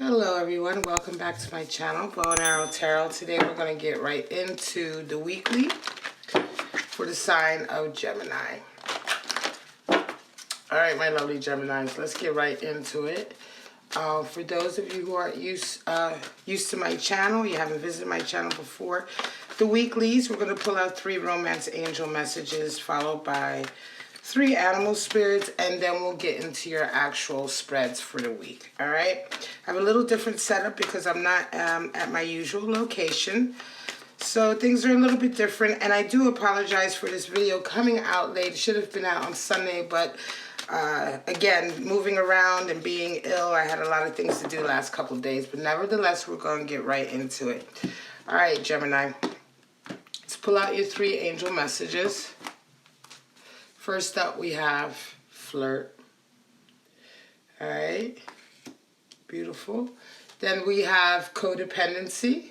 Hello everyone, welcome back to my channel, Bow and Arrow Tarot. Today we're going to get right into the weekly for the sign of Gemini. Alright my lovely Geminis, let's get right into it. For those of you who aren't used to my channel, you haven't visited my channel before, the weeklies, we're going to pull out 3 romance angel messages followed by 3 animal spirits, and then we'll get into your actual spreads for the week. All right, I have a little different setup because I'm not at my usual location, so things are a little bit different, and I do apologize for this video coming out late. It should have been out on Sunday, but again, moving around and being ill, I had a lot of things to do the last couple of days, but nevertheless, we're going to get right into it. All right, Gemini, let's pull out your 3 angel messages. First up, we have flirt. All right, beautiful. Then we have codependency,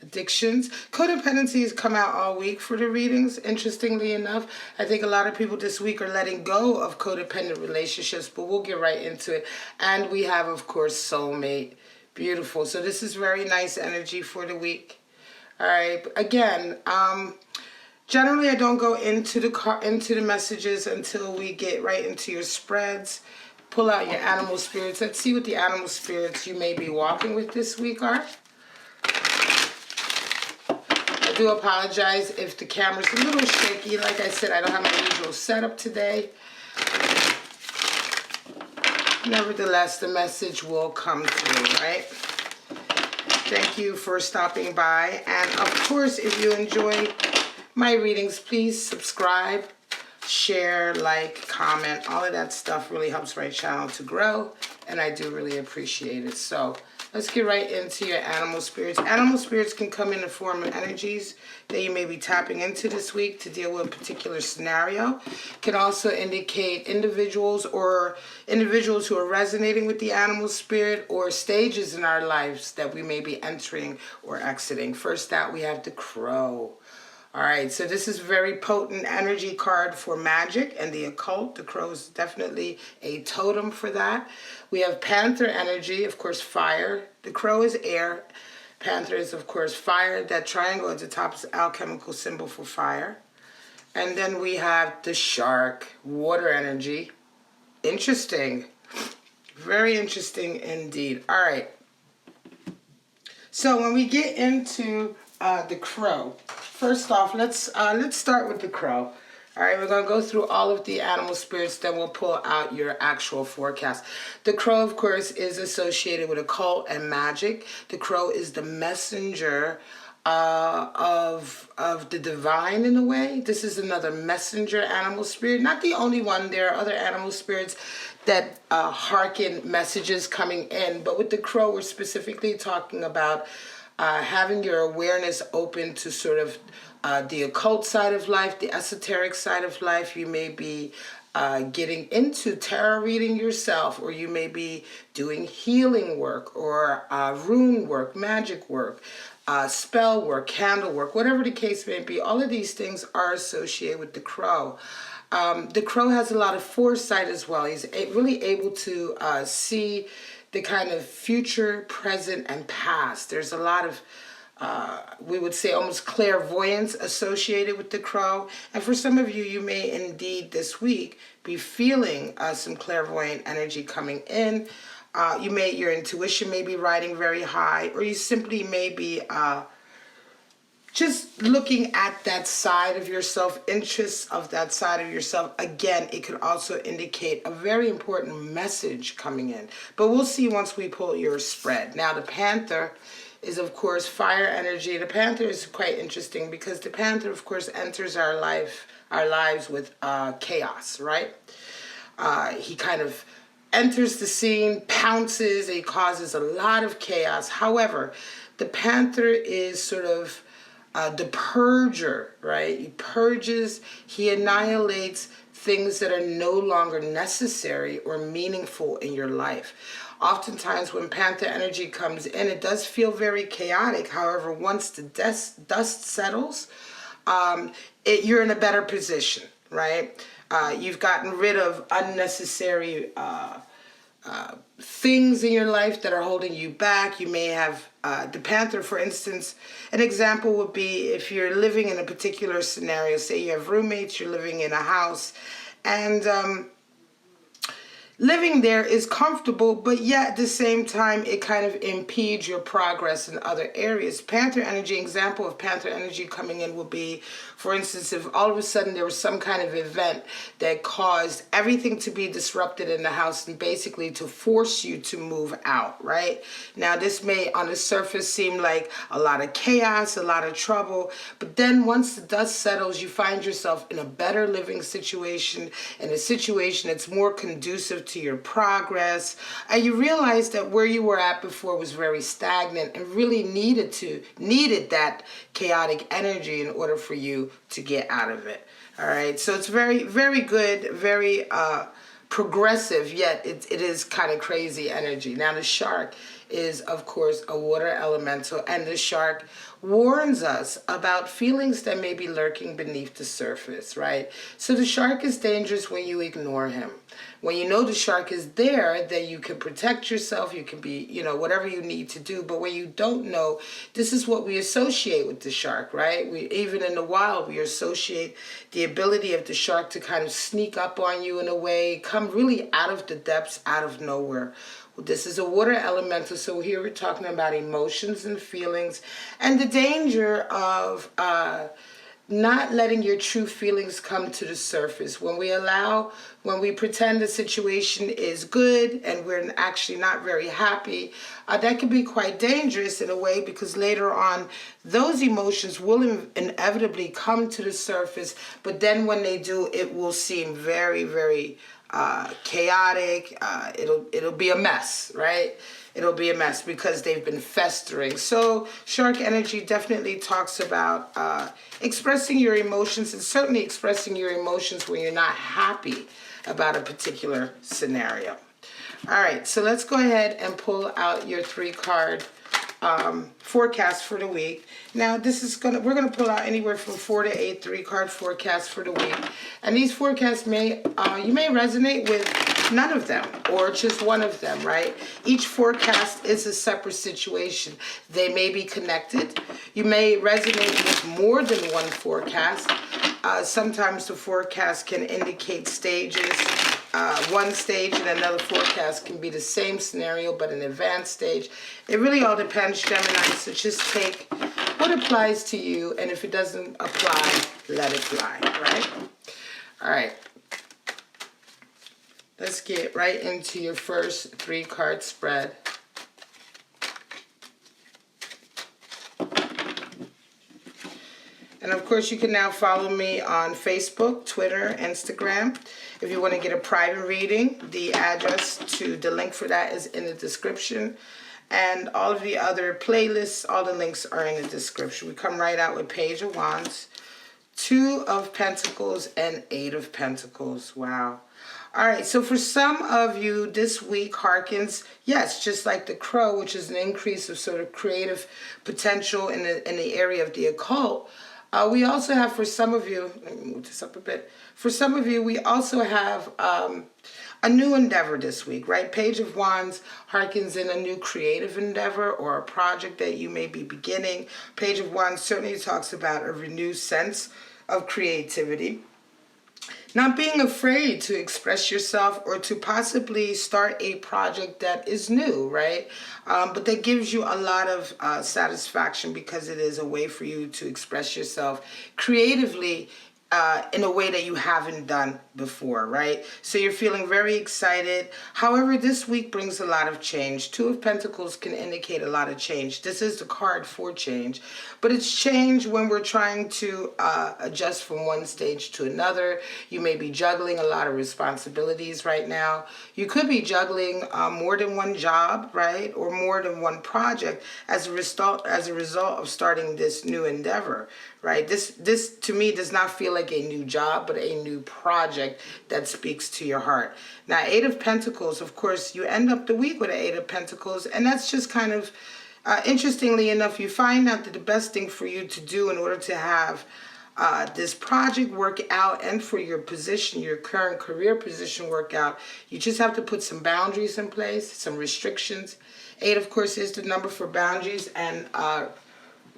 addictions. Codependency has come out all week for the readings. Interestingly enough, I think a lot of people this week are letting go of codependent relationships, but we'll get right into it. And we have, of course, soulmate. Beautiful. So this is very nice energy for the week. All right, again, generally, I don't go into the messages until we get right into your spreads. Pull out your animal spirits. Let's see what the animal spirits you may be walking with this week are. I do apologize if the camera's a little shaky. Like I said, I don't have my usual setup today. Nevertheless, the message will come through, right? Thank you for stopping by. And of course, if you enjoy my readings, please subscribe, share, like, comment. All of that stuff really helps my channel to grow, and I do really appreciate it. So let's get right into your animal spirits. Animal spirits can come in the form of energies that you may be tapping into this week to deal with a particular scenario. Can also indicate individuals who are resonating with the animal spirit, or stages in our lives that we may be entering or exiting. First out, we have the crow. All right, so this is a very potent energy card for magic and the occult. The crow is definitely a totem for that. We have panther energy, of course, fire. The crow is air. Panther is, of course, fire. That triangle at the top is the alchemical symbol for fire. And then we have the shark, water energy. Interesting. Very interesting indeed. All right. So when we get into the crow, first off, let's start with the crow. All right, we're going to go through all of the animal spirits, then we'll pull out your actual forecast. The crow, of course, is associated with occult and magic. The crow is the messenger of the divine in a way. This is another messenger animal spirit. Not the only one. There are other animal spirits that hearken messages coming in. But with the crow, we're specifically talking about having your awareness open to sort of the occult side of life, the esoteric side of life. You may be getting into tarot reading yourself, or you may be doing healing work, or rune work, magic work, spell work, candle work, whatever the case may be. All of these things are associated with the crow. The crow has a lot of foresight as well. He's really able to see the kind of future, present, and past. There's a lot of, we would say, almost clairvoyance associated with the crow. And for some of you, you may indeed this week be feeling some clairvoyant energy coming in. Your intuition may be riding very high, or you simply may be just looking at that side of yourself, interests of that side of yourself. Again, it could also indicate a very important message coming in. But we'll see once we pull your spread. Now, the panther is, of course, fire energy. The panther is quite interesting because the panther, of course, enters our lives with chaos, right? He kind of enters the scene, pounces, he causes a lot of chaos. However, the panther is sort of the purger, right? He purges, he annihilates things that are no longer necessary or meaningful in your life. Oftentimes when panther energy comes in, it does feel very chaotic. However, once the dust settles, you're in a better position, right? You've gotten rid of unnecessary things in your life that are holding you back. You may have the Panther, for instance. An example would be if you're living in a particular scenario. Say you have roommates, you're living in a house, and living there is comfortable, but yet at the same time, it kind of impedes your progress in other areas. Panther energy, example of Panther energy coming in would be, for instance, if all of a sudden there was some kind of event that caused everything to be disrupted in the house and basically to force you to move out, right? Now, this may on the surface seem like a lot of chaos, a lot of trouble, but then once the dust settles, you find yourself in a better living situation, in a situation that's more conducive to your progress, and you realize that where you were at before was very stagnant and really needed that chaotic energy in order for you to get out of it. All right, so it's very, very good, very progressive, yet it is kind of crazy energy. Now, the shark is, of course, a water elemental, and the shark warns us about feelings that may be lurking beneath the surface, right? So the shark is dangerous when you ignore him. When you know the shark is there, then you can protect yourself, you can be, whatever you need to do. But when you don't know, this is what we associate with the shark, right? Even in the wild, we associate the ability of the shark to kind of sneak up on you in a way, come really out of the depths, out of nowhere. This is a water elemental, so here we're talking about emotions and feelings and the danger of not letting your true feelings come to the surface. When we pretend the situation is good and we're actually not very happy, that can be quite dangerous in a way, because later on those emotions will inevitably come to the surface, but then when they do, it will seem very, very chaotic. It'll be a mess, right? It'll be a mess because they've been festering. So shark energy definitely talks about expressing your emotions, and certainly expressing your emotions when you're not happy about a particular scenario. All right, so let's go ahead and pull out your 3-card forecast for the week. Now, we're gonna pull out anywhere from 4 to 8 3-card forecasts for the week, and these forecasts you may resonate with none of them or just one of them, right? Each forecast is a separate situation. They may be connected. You may resonate with more than one forecast. Sometimes the forecast can indicate stages. One stage and another forecast can be the same scenario but an advanced stage. It really all depends, Gemini, so just take what applies to you, and if it doesn't apply, let it fly, right? All right. Let's get right into your first 3-card spread. And of course, you can now follow me on Facebook, Twitter, Instagram. If you want to get a private reading, the address to the link for that is in the description. And all of the other playlists, all the links are in the description. We come right out with Page of Wands, 2 of Pentacles, and 8 of Pentacles. Wow. All right, so for some of you, this week harkens, yes, just like the Crow, which is an increase of sort of creative potential in the area of the occult. We also have, for some of you, let me move this up a bit. For some of you, we also have a new endeavor this week, right? Page of Wands harkens in a new creative endeavor or a project that you may be beginning. Page of Wands certainly talks about a renewed sense of creativity. Not being afraid to express yourself or to possibly start a project that is new, right? But that gives you a lot of satisfaction because it is a way for you to express yourself creatively in a way that you haven't done before, right? So you're feeling very excited. However, this week brings a lot of change. 2 of Pentacles can indicate a lot of change. This is the card for change, but it's change when we're trying to adjust from one stage to another. You may be juggling a lot of responsibilities right now. You could be juggling more than one job, right? Or more than one project as a result of starting this new endeavor, right? This to me does not feel like a new job, but a new project that speaks to your heart. Now, 8 of Pentacles, of course, you end up the week with an 8 of Pentacles, and that's just kind of, interestingly enough, you find out that the best thing for you to do in order to have this project work out and for your position, your current career position work out, you just have to put some boundaries in place, some restrictions. 8, of course, is the number for boundaries and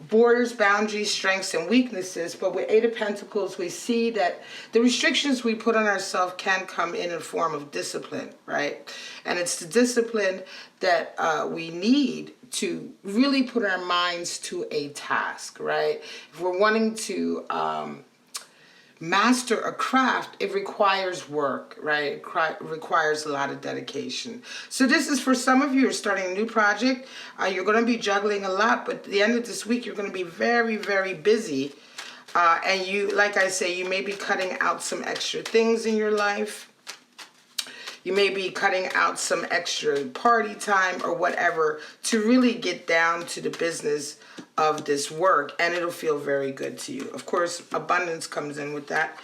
borders, boundaries, strengths, and weaknesses. But with 8 of Pentacles, we see that the restrictions we put on ourselves can come in a form of discipline, right? And it's the discipline that we need to really put our minds to a task, right? If we're wanting to master a craft, it requires work, right? It requires a lot of dedication. So this is for some of you who are starting a new project. You're going to be juggling a lot, but at the end of this week, you're going to be very, very busy. And you, like I say, you may be cutting out some extra things in your life. You may be cutting out some extra party time or whatever to really get down to the business of this work, and it'll feel very good to you. Of course, abundance comes in with that.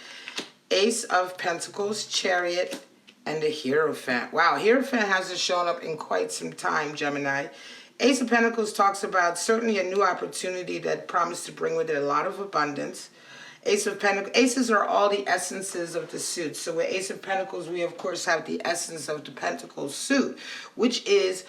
Ace of Pentacles, Chariot, and the Hierophant. Wow, Hierophant hasn't shown up in quite some time, Gemini. Ace of Pentacles talks about certainly a new opportunity that promised to bring with it a lot of abundance. Ace of Pentacles, aces are all the essences of the suit. So with Ace of Pentacles, we of course have the essence of the Pentacles suit, which is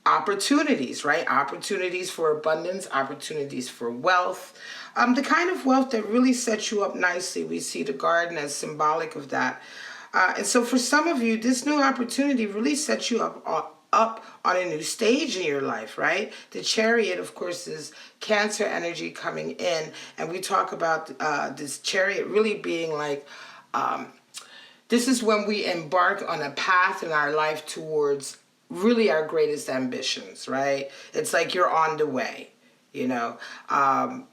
opportunities, right? Opportunities for abundance, opportunities for wealth. The kind of wealth that really sets you up nicely. We see the garden as symbolic of that. And so for some of you, this new opportunity really sets you up on a new stage in your life, right? The Chariot, of course, is Cancer energy coming in. And we talk about this Chariot really being like, this is when we embark on a path in our life towards really our greatest ambitions, right? It's like you're on the way, you know. And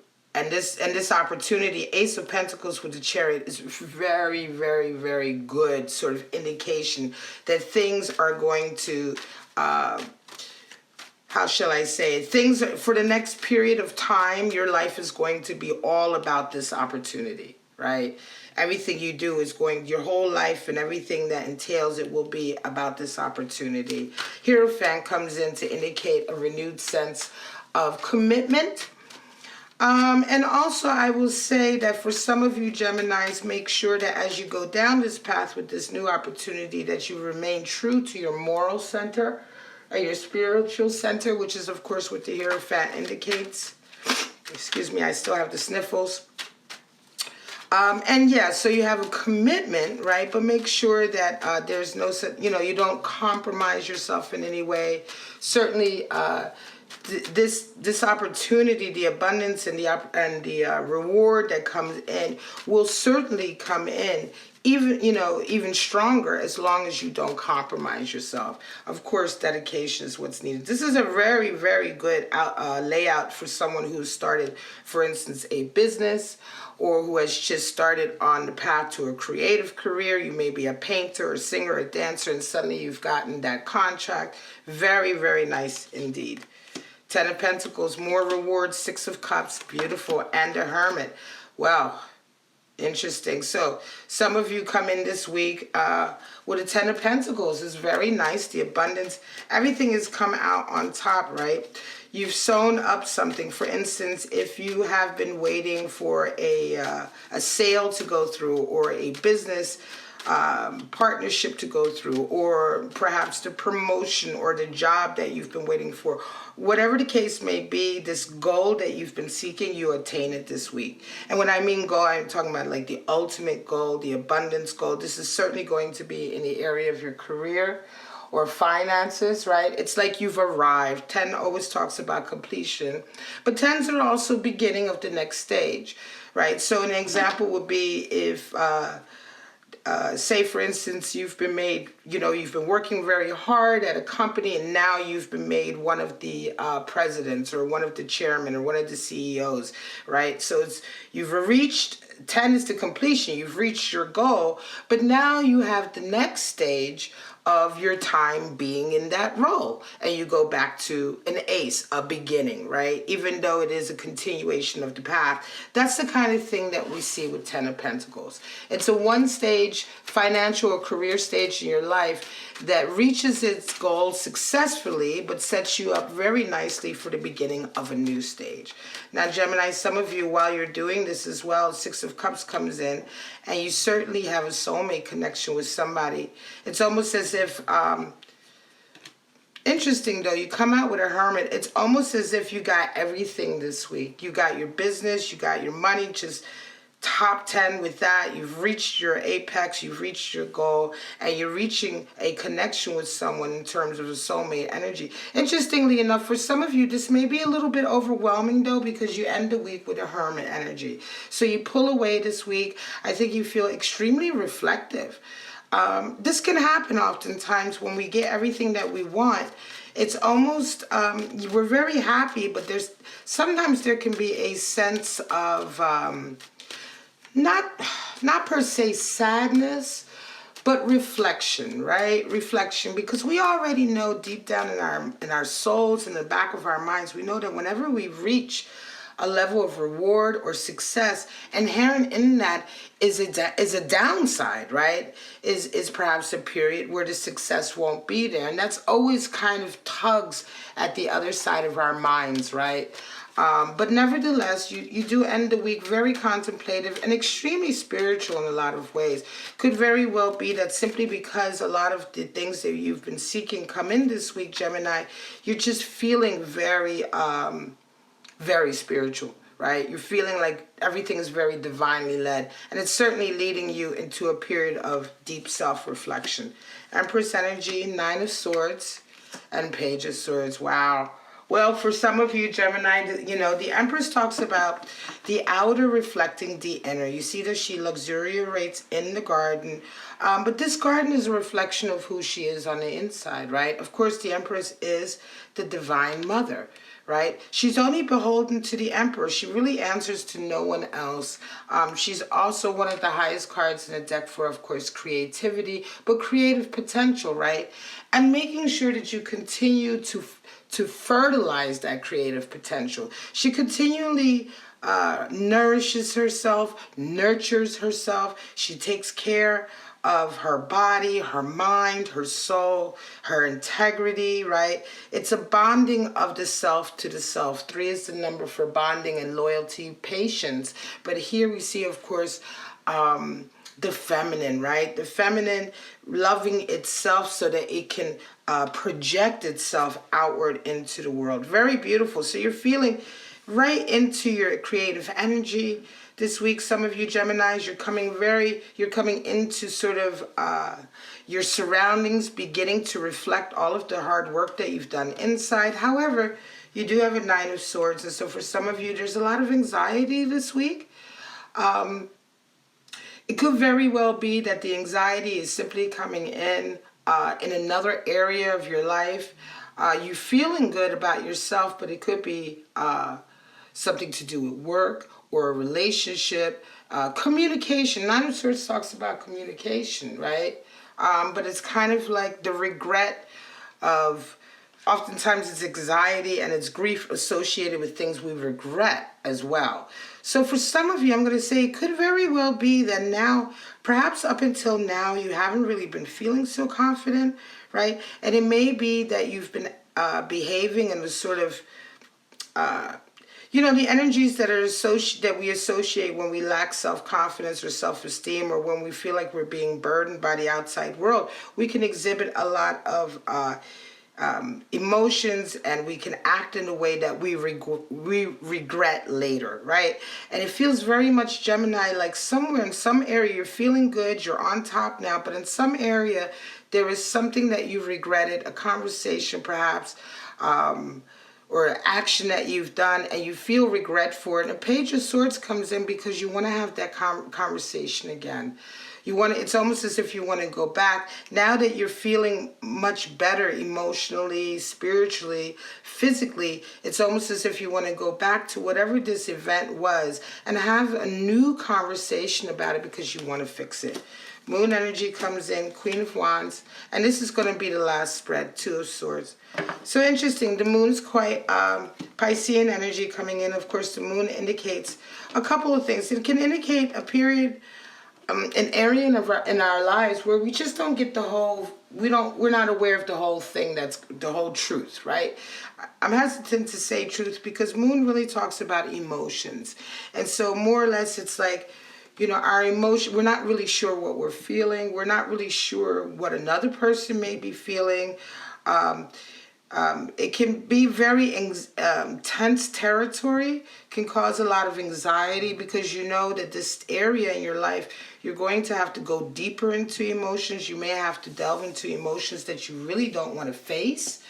this opportunity, Ace of Pentacles with the Chariot, is very, very, very good sort of indication that things are going to, how shall I say it? Things for the next period of time, your life is going to be all about this opportunity, right? Everything you do is going, your whole life and everything that entails it will be about this opportunity. Hierophant comes in to indicate a renewed sense of commitment. And also I will say that for some of you Geminis, make sure that as you go down this path with this new opportunity that you remain true to your moral center or your spiritual center, which is of course what the Hierophant indicates. Excuse me, I still have the sniffles. And yeah, so you have a commitment, right? But make sure that there's no, you don't compromise yourself in any way. Certainly, this opportunity, the abundance and the reward that comes in will certainly come in even stronger as long as you don't compromise yourself. Of course, dedication is what's needed. This is a very, very good layout for someone who started, for instance, a business or who has just started on the path to a creative career. You may be a painter, a singer, a dancer, and suddenly you've gotten that contract. Very, very nice indeed. 10 of Pentacles, more rewards. 6 of Cups, beautiful. And the Hermit. Well, interesting. So some of you come in this week with a 10 of Pentacles. It's very nice. The abundance, everything has come out on top, right? You've sewn up something. For instance, if you have been waiting for a sale to go through or a business partnership to go through, or perhaps the promotion or the job that you've been waiting for, whatever the case may be, this goal that you've been seeking, you attain it this week. And when I mean goal, I'm talking about like the ultimate goal, the abundance goal. This is certainly going to be in the area of your career or finances, right? It's like you've arrived. 10 always talks about completion, but 10s are also beginning of the next stage, right? So an example would be if say for instance you've been made, you've been working very hard at a company and now you've been made one of the presidents or one of the chairmen or one of the CEOs, right? So you've reached 10 is the completion. You've reached your goal, but now you have the next stage of your time being in that role, and you go back to an ace, a beginning, right? Even though it is a continuation of the path. That's the kind of thing that we see with 10 of Pentacles. It's a one stage financial or career stage in your life that reaches its goal successfully, but sets you up very nicely for the beginning of a new stage. Now, Gemini, some of you, while you're doing this as well, 6 of Cups comes in, and you certainly have a soulmate connection with somebody. It's almost as if, interesting though, you come out with a Hermit. It's almost as if you got everything this week. You got your business, you got your money, just top 10 with that. You've reached your apex, you've reached your goal, and you're reaching a connection with someone in terms of a soulmate energy. Interestingly enough, for some of you, this may be a little bit overwhelming though, because you end the week with a Hermit energy. So you pull away this week. I think you feel extremely reflective. This can happen oftentimes when we get everything that we want. It's almost, we're very happy, but sometimes there can be a sense of, not per se sadness, but reflection, right? Reflection, because we already know deep down in our souls, in the back of our minds, we know that whenever we reach a level of reward or success, inherent in that is a downside, right? Is perhaps a period where the success won't be there. And that's always kind of tugs at the other side of our minds, right? But nevertheless, you do end the week very contemplative and extremely spiritual in a lot of ways. Could very well be that simply because a lot of the things that you've been seeking come in this week, Gemini, you're just feeling very, very spiritual, right? You're feeling like everything is very divinely led, and it's certainly leading you into a period of deep self-reflection. Empress energy, 9 of Swords, and Page of Swords. Wow. Well, for some of you, Gemini, you know, the Empress talks about the outer reflecting the inner. You see that she luxuriates in the garden, but this garden is a reflection of who she is on the inside, right? Of course, the Empress is the Divine Mother, right? She's only beholden to the Emperor. She really answers to no one else. She's also one of the highest cards in the deck for, of course, creativity, but creative potential, right? And making sure that you continue to fertilize that creative potential. She continually nourishes herself, nurtures herself. She takes care of her body, her mind, her soul, her integrity, right? It's a bonding of the self to the self. 3 is the number for bonding and loyalty, patience. But here we see, of course, the feminine, right? The feminine loving itself so that it can project itself outward into the world. Very beautiful. So you're feeling right into your creative energy this week. Some of you Geminis, you're coming into sort of your surroundings, beginning to reflect all of the hard work that you've done inside. However, you do have a 9 of Swords, and so for some of you, there's a lot of anxiety this week. It could very well be that the anxiety is simply coming in another area of your life. You're feeling good about yourself, but it could be something to do with work or a relationship. Communication. 9 of Swords talks about communication, right? But it's kind of like the regret of, oftentimes it's anxiety and it's grief associated with things we regret as well. So for some of you, I'm going to say it could very well be that now, perhaps up until now, you haven't really been feeling so confident, right? And it may be that you've been behaving in a sort of, you know, the energies that we associate when we lack self-confidence or self-esteem, or when we feel like we're being burdened by the outside world. We can exhibit a lot of emotions, and we can act in a way that we regret later, right? And it feels very much, Gemini, like somewhere in some area you're feeling good, you're on top now, but in some area there is something that you regretted, a conversation perhaps, or an action that you've done, and you feel regret for it. And a Page of Swords comes in because you want to have that conversation again. It's almost as if you want to go back. Now that you're feeling much better emotionally, spiritually, physically, it's almost as if you want to go back to whatever this event was and have a new conversation about it because you want to fix it. Moon energy comes in, Queen of Wands, and this is going to be the last spread, Two of Swords. So interesting, the moon's quite Piscean energy coming in. Of course, the moon indicates a couple of things. It can indicate a period, an area in our lives where we just don't get the whole, we're not aware of the whole thing, that's the whole truth, right? I'm hesitant to say truth because moon really talks about emotions. And so more or less it's like, you know, our emotion, we're not really sure what we're feeling. We're not really sure what another person may be feeling. It can be very tense territory, can cause a lot of anxiety because you know that this area in your life, you're going to have to go deeper into emotions. You may have to delve into emotions that you really don't want to face.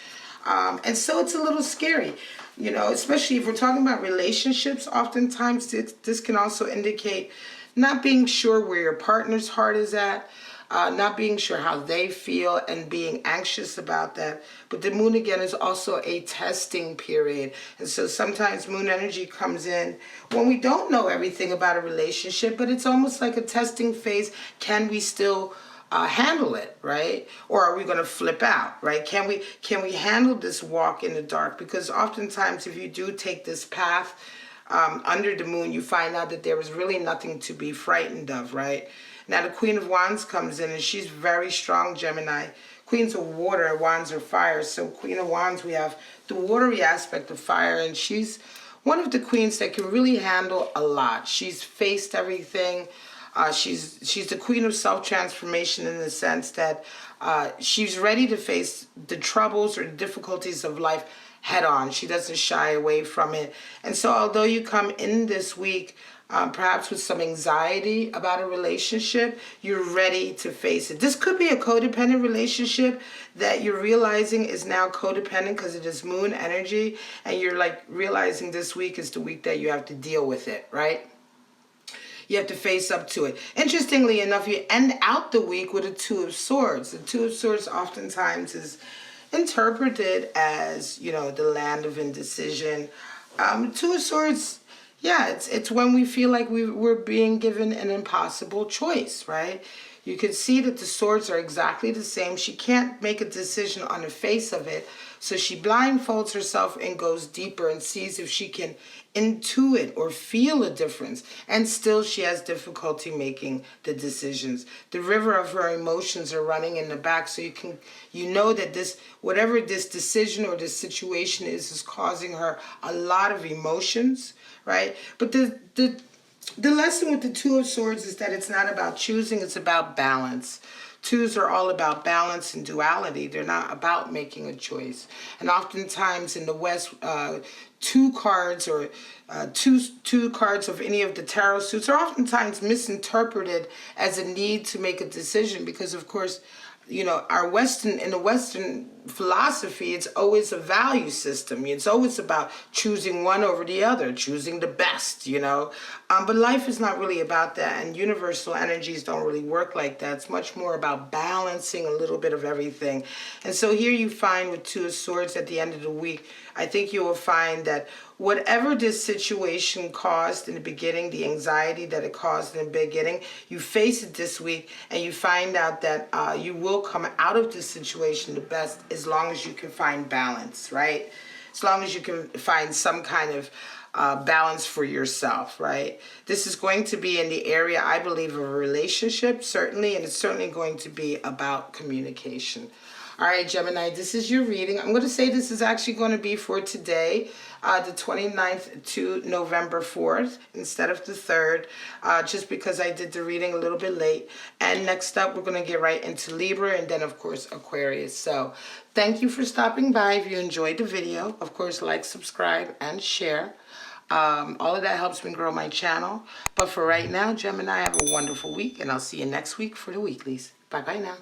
And so it's a little scary, you know, especially if we're talking about relationships. Oftentimes this can also indicate not being sure where your partner's heart is at, not being sure how they feel and being anxious about that. But the moon again is also a testing period. And so sometimes moon energy comes in when we don't know everything about a relationship, but it's almost like a testing phase. Can we still handle it, right? Or are we going to flip out, right? Can we handle this walk in the dark? Because oftentimes if you do take this path under the moon, you find out that there was really nothing to be frightened of, right? Now the Queen of Wands comes in and she's very strong, Gemini. Queens are water, Wands are fire. So Queen of Wands, we have the watery aspect of fire, and she's one of the queens that can really handle a lot. She's faced everything. She's the queen of self-transformation in the sense that she's ready to face the troubles or the difficulties of life head on. She doesn't shy away from it. And so although you come in this week perhaps with some anxiety about a relationship, you're ready to face it. This could be a codependent relationship that you're realizing is now codependent because it is moon energy, and you're like realizing this week is the week that you have to deal with it, right? You have to face up to it. Interestingly enough, you end out the week with a Two of Swords. The Two of Swords oftentimes is interpreted as, you know, the land of indecision. Two of Swords, yeah, it's when we feel like we're being given an impossible choice, right? You can see that the swords are exactly the same. She can't make a decision on the face of it, so she blindfolds herself and goes deeper and sees if she can intuit or feel a difference, and still she has difficulty making the decisions. The river of her emotions are running in the back, so you know that this, whatever this decision or this situation is causing her a lot of emotions, right? But the lesson with the Two of Swords is that it's not about choosing, it's about balance. Twos are all about balance and duality. They're not about making a choice. And oftentimes in the West, two cards or two cards of any of the tarot suits are oftentimes misinterpreted as a need to make a decision because, of course, you know, in the Western philosophy, it's always a value system. It's always about choosing one over the other, choosing the best, you know. But life is not really about that, and universal energies don't really work like that. It's much more about balancing a little bit of everything. And so here you find with Two of Swords at the end of the week, I think you will find that whatever this situation caused in the beginning, the anxiety that it caused in the beginning, you face it this week and you find out that you will come out of this situation the best as long as you can find balance, right? As long as you can find some kind of balance for yourself, right? This is going to be in the area, I believe, of a relationship, certainly, and it's certainly going to be about communication. All right, Gemini, this is your reading. I'm going to say this is actually going to be for today, the 29th to November 4th, instead of the 3rd, just because I did the reading a little bit late. And next up, we're going to get right into Libra and then, of course, Aquarius. So thank you for stopping by. If you enjoyed the video, of course, like, subscribe, and share. All of that helps me grow my channel. But for right now, Gemini, have a wonderful week, and I'll see you next week for the weeklies. Bye-bye now.